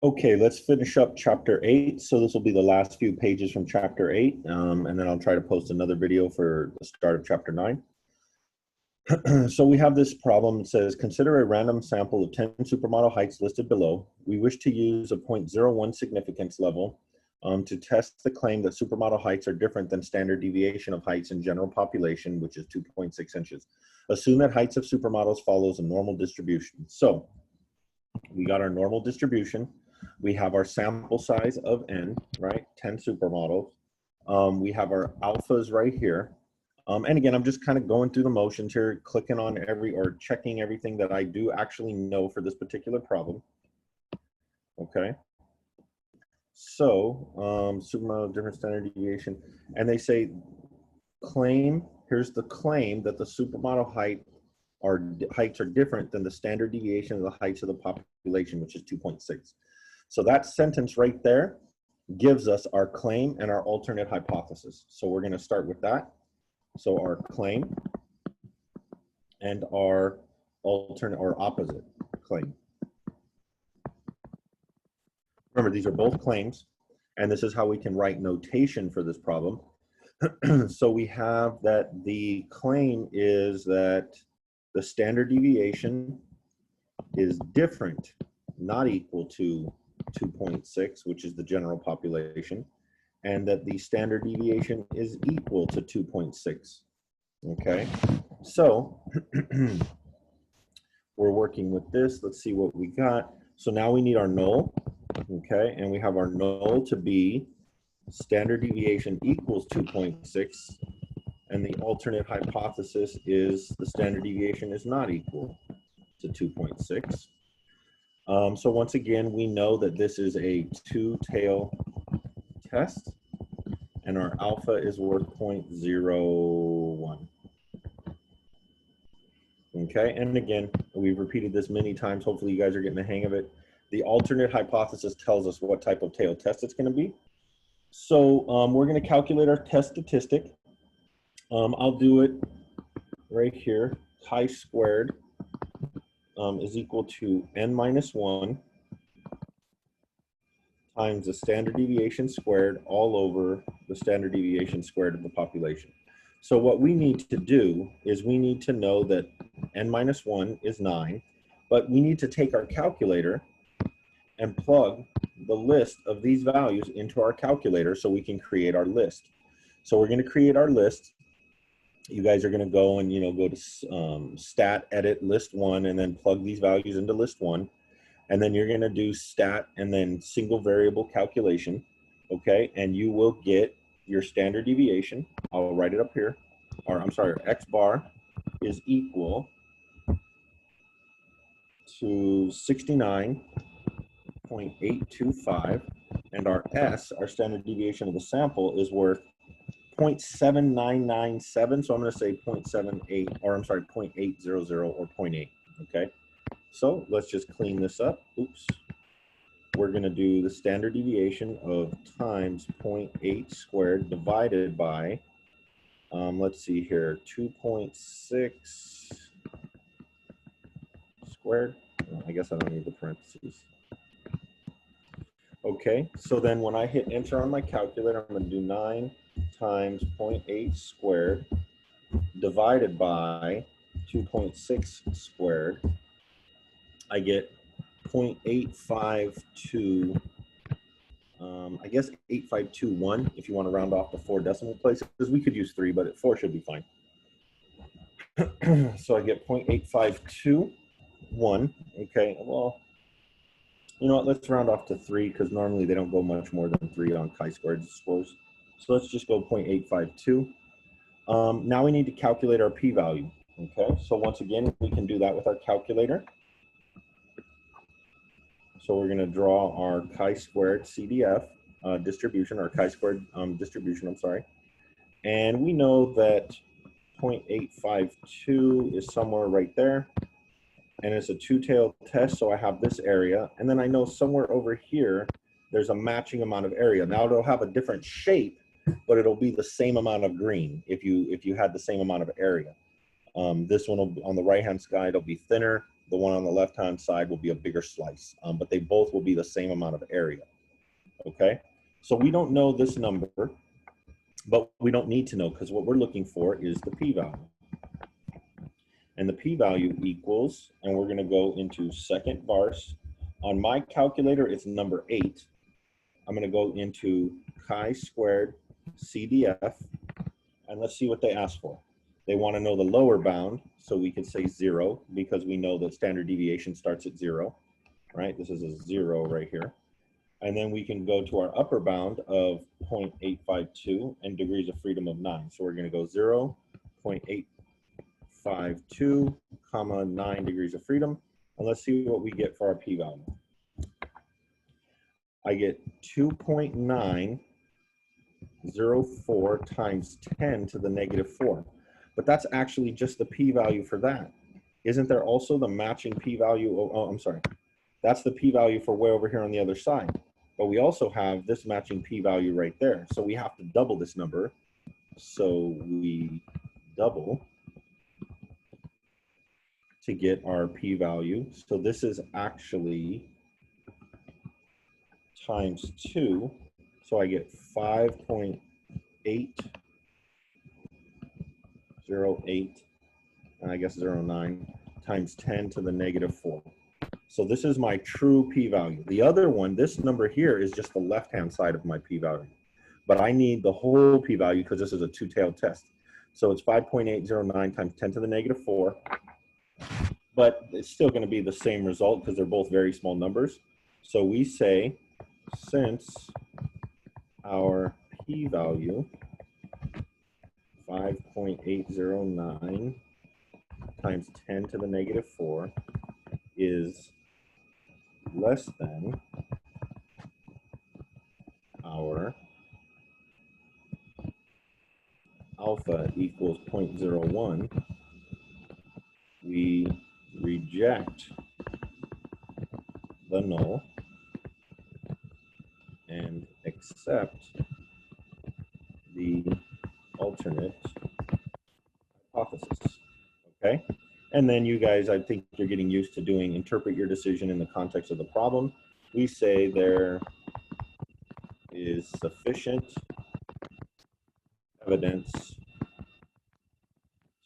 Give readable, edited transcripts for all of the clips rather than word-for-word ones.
Okay, let's finish up chapter 8. So this will be the last few pages from chapter 8, and then I'll try to post another video for the start of chapter 9. So we have this problem. It says, consider a random sample of 10 supermodel heights listed below. We wish to use a 0.01 significance level to test the claim that supermodel heights are different than standard deviation of heights in general population, which is 2.6 inches. Assume that heights of supermodels follows a normal distribution. So we got our normal distribution. We have our sample size of n, right? 10 supermodels. We have our alphas right here. And again, I'm just kind of going through the motions here, clicking on or checking everything that I do actually know for this particular problem. Okay. So, supermodel different standard deviation. And they say here's the claim that the supermodel heights are different than the standard deviation of the heights of the population, which is 2.6. So that sentence right there gives us our claim and our alternate hypothesis. So we're going to start with that. So our claim and our alternate or opposite claim. Remember, these are both claims, and this is how we can write notation for this problem. So we have that the claim is that the standard deviation is different, not equal to 2.6, which is the general population, and that the standard deviation is equal to 2.6. Okay, so we're working with this. Let's see what we got. So now we need our null. Okay, and we have our null to be standard deviation equals 2.6, and the alternate hypothesis is the standard deviation is not equal to 2.6. So once again, we know that this is a two-tail test, and our alpha is worth 0.01. Okay, and again, we've repeated this many times. Hopefully you guys are getting the hang of it. The alternate hypothesis tells us what type of tail test it's going to be. So we're going to calculate our test statistic. I'll do it right here. Chi-squared is equal to n-1 times the standard deviation squared all over the standard deviation squared of the population. So what we need to do is we need to know that n-1 is 9, but we need to take our calculator and plug the list of these values into our calculator so we can create our list. So we're going to create our list. You guys are going to go and go to stat edit list 1 and then plug these values into list 1, and then you're going to do stat and then single variable calculation. Okay, and you will get your standard deviation. I'll write it up here, or I'm sorry, x bar is equal to 69.825, and our S, our standard deviation of the sample, is worth 0.7997. So I'm going to say 0.78, or I'm sorry, 0.800 or 0.8. Okay, so let's just clean this up. Oops. We're going to do the standard deviation of times 0.8 squared divided by, let's see here, 2.6 squared. I guess I don't need the parentheses. Okay, so then when I hit enter on my calculator, I'm going to do 9 times 0.8 squared divided by 2.6 squared. I get 0.852, I guess 8521 if you want to round off to 4 decimal places, because we could use 3, but 4 should be fine. So I get 0.8521. Okay, well, you know what, let's round off to 3, because normally they don't go much more than 3 on chi-squared scores. So let's just go 0.852. Now we need to calculate our p-value. Okay, so once again, we can do that with our calculator. So we're going to draw our chi-squared CDF distribution, or chi-squared distribution, I'm sorry. And we know that 0.852 is somewhere right there. And it's a two-tailed test, so I have this area. And then I know somewhere over here, there's a matching amount of area. Now it'll have a different shape, but it'll be the same amount of green if you had the same amount of area. This one will, on the right-hand side, it'll be thinner. The one on the left-hand side will be a bigger slice, but they both will be the same amount of area, okay? So we don't know this number, but we don't need to know because what we're looking for is the p-value. And the p-value equals, and we're gonna go into second vars. On my calculator, it's number 8. I'm gonna go into chi-squared CDF, and let's see what they ask for. They wanna know the lower bound, so we could say 0, because we know that standard deviation starts at 0, right? This is a 0 right here. And then we can go to our upper bound of 0.852 and degrees of freedom of 9. So we're gonna go 0.852, comma 9 degrees of freedom. And let's see what we get for our p-value. I get 2.904 times 10 to the negative 4. But that's actually just the p-value for that. Isn't there also the matching p-value? Oh, I'm sorry. That's the p-value for way over here on the other side. But we also have this matching p-value right there. So we have to double this number. So we double to get our p-value. So this is actually times 2. So I get 5.808, and I guess 09, times 10 to the negative 4. So this is my true p-value. The other one, this number here is just the left-hand side of my p-value. But I need the whole p-value because this is a two-tailed test. So it's 5.809 times 10 to the negative 4. But it's still going to be the same result because they're both very small numbers. So we say, since our p-value, 5.809 times 10 to the negative 4, is less than our alpha equals 0.01, we reject the null and accept the alternate hypothesis, okay? And then you guys, I think you're getting used to doing interpret your decision in the context of the problem. We say there is sufficient evidence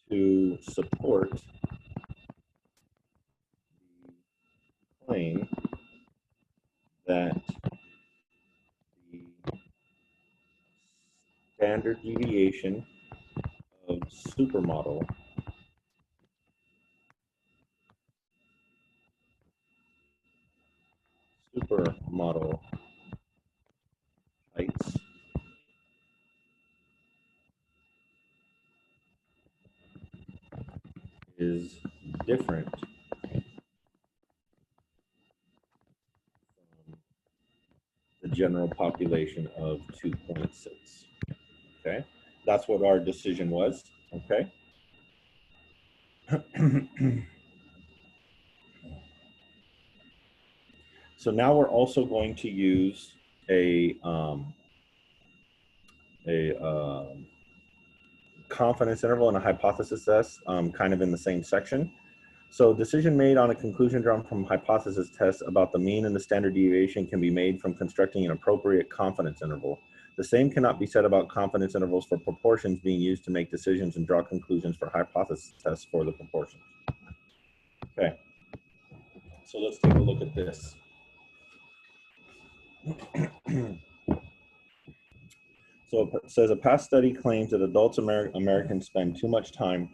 to support the claim that the standard deviation of supermodel heights is different from the general population of 2.6. Okay, that's what our decision was. Okay. So now we're also going to use a confidence interval and a hypothesis test, kind of in the same section. So decision made on a conclusion drawn from hypothesis tests about the mean and the standard deviation can be made from constructing an appropriate confidence interval. The same cannot be said about confidence intervals for proportions being used to make decisions and draw conclusions for hypothesis tests for the proportions. Okay, so let's take a look at this. So it says a past study claims that adults Americans spend too much time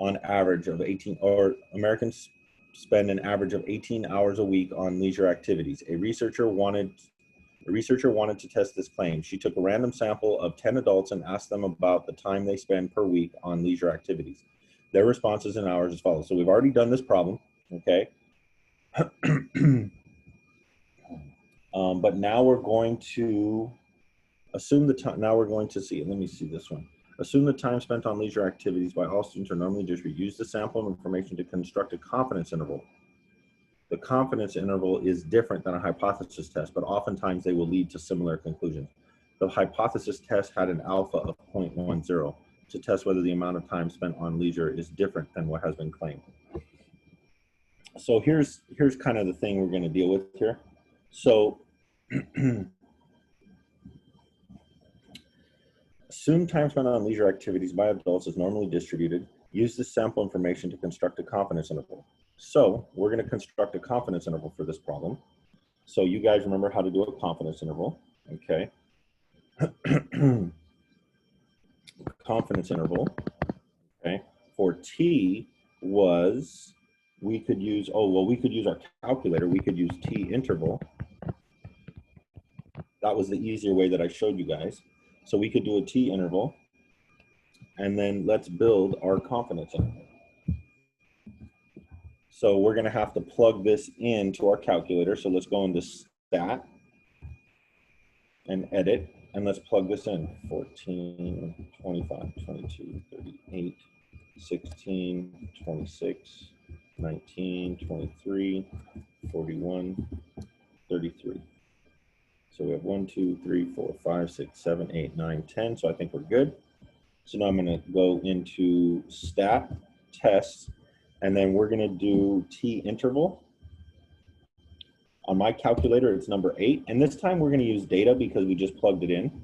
on average of 18, or Americans spend an average of 18 hours a week on leisure activities. A researcher wanted to test this claim. She took a random sample of 10 adults and asked them about the time they spend per week on leisure activities. Their responses in hours as follows. So we've already done this problem, okay? But now we're going to assume the time. Now we're going to see, let me see this one. Assume the time spent on leisure activities by all students are normally distributed. Use the sample of information to construct a confidence interval. The confidence interval is different than a hypothesis test, but oftentimes they will lead to similar conclusions. The hypothesis test had an alpha of 0.10 to test whether the amount of time spent on leisure is different than what has been claimed. So here's kind of the thing we're going to deal with here. So assume time spent on leisure activities by adults is normally distributed. Use this sample information to construct a confidence interval. So we're going to construct a confidence interval for this problem. So you guys remember how to do a confidence interval, okay? Confidence interval, okay? For T was, we could use, we could use our calculator. We could use T interval. That was the easier way that I showed you guys. So we could do a T interval, and then let's build our confidence interval. So we're going to have to plug this into our calculator. So let's go into stat and edit, and let's plug this in. 14, 25, 22, 38, 16, 26, 19, 23, 41, 33. So we have 1, 2, 3, 4, 5, 6, 7, 8, 9, 10. So I think we're good. So now I'm going to go into stat, test, and then we're going to do T interval. On my calculator, it's number 8. And this time we're going to use data because we just plugged it in.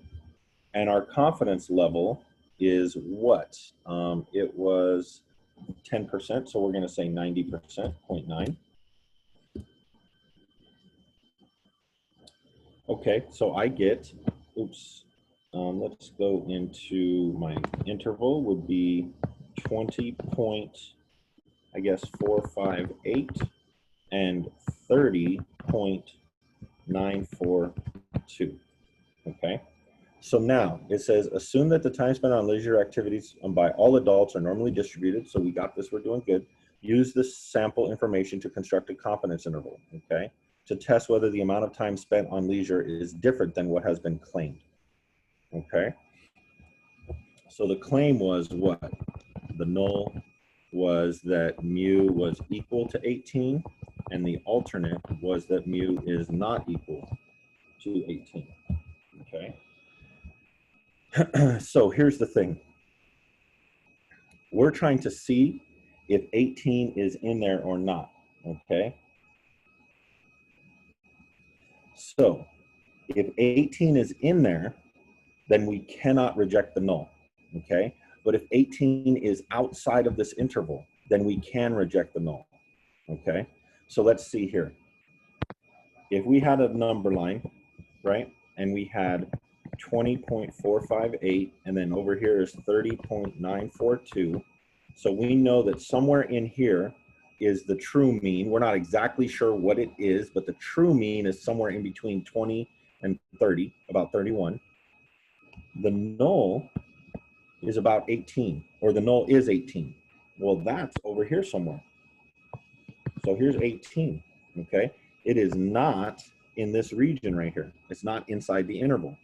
And our confidence level is what? It was 10%. So we're going to say 90%, 0.9. Okay, so I get, let's go into my interval would be 20.458 and 30.942. Okay, so now it says assume that the time spent on leisure activities by all adults are normally distributed. So we got this, we're doing good. Use this sample information to construct a confidence interval, okay, to test whether the amount of time spent on leisure is different than what has been claimed. Okay, so the claim was what? The null was that mu was equal to 18, and the alternate was that mu is not equal to 18. Okay, so here's the thing. We're trying to see if 18 is in there or not, okay? So if 18 is in there, then we cannot reject the null, okay? But if 18 is outside of this interval, then we can reject the null, okay? So let's see here. If we had a number line, right, and we had 20.458, and then over here is 30.942, so we know that somewhere in here is the true mean. We're not exactly sure what it is, but the true mean is somewhere in between 20 and 30, about 31. The null is about 18, or the null is 18. Well, that's over here somewhere. So here's 18, okay? It is not in this region right here. It's not inside the interval.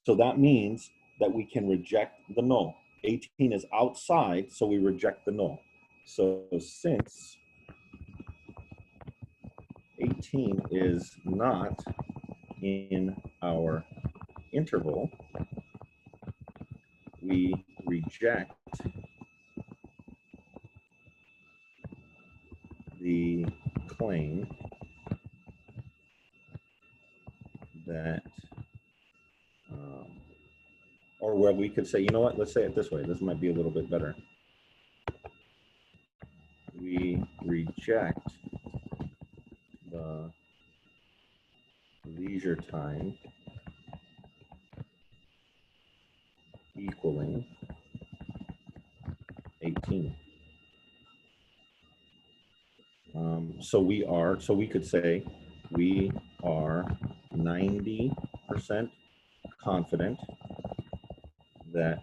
So that means that we can reject the null. 18 is outside, so we reject the null. So since 18 is not in our interval, we reject the claim that, or where we could say, you know what, let's say it this way. This might be a little bit better. We reject the leisure time equaling 18. So we could say we are 90% confident that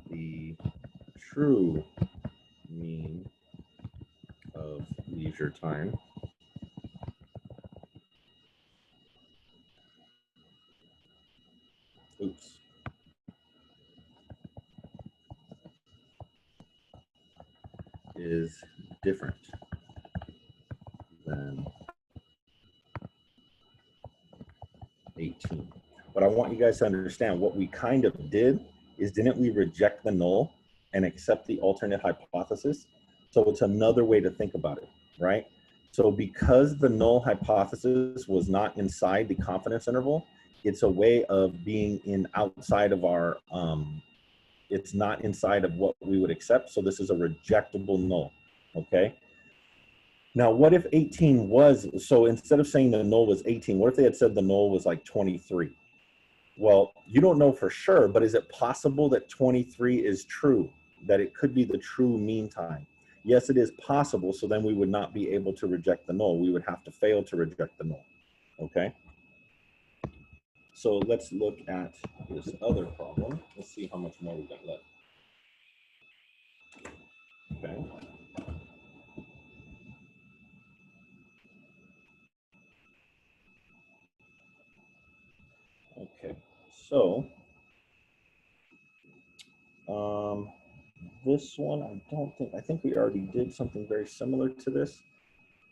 the true mean of leisure time is different than 18. But I want you guys to understand what we kind of did is, didn't we reject the null and accept the alternate hypothesis? So it's another way to think about it. right? So because the null hypothesis was not inside the confidence interval, it's a way of being in outside of our, it's not inside of what we would accept. So this is a rejectable null, okay? Now, what if 18 was, so instead of saying the null was 18, what if they had said the null was like 23? Well, you don't know for sure, but is it possible that 23 is true, that it could be the true mean time? Yes, it is possible. So then we would not be able to reject the null. We would have to fail to reject the null. Okay. So let's look at this other problem. Let's see how much more we got left. Okay. Okay. So this one, I think we already did something very similar to this.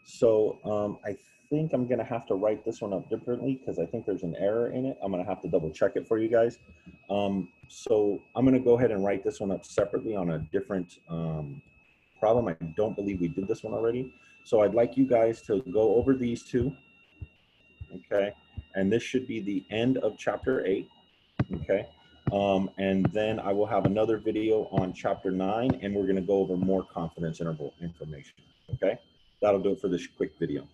So I think I'm gonna have to write this one up differently because I think there's an error in it. I'm gonna have to double check it for you guys. So I'm gonna go ahead and write this one up separately on a different problem. I don't believe we did this one already. So I'd like you guys to go over these two, okay? And this should be the end of chapter 8, okay? And then I will have another video on chapter 9, and we're gonna go over more confidence interval information, okay? That'll do it for this quick video.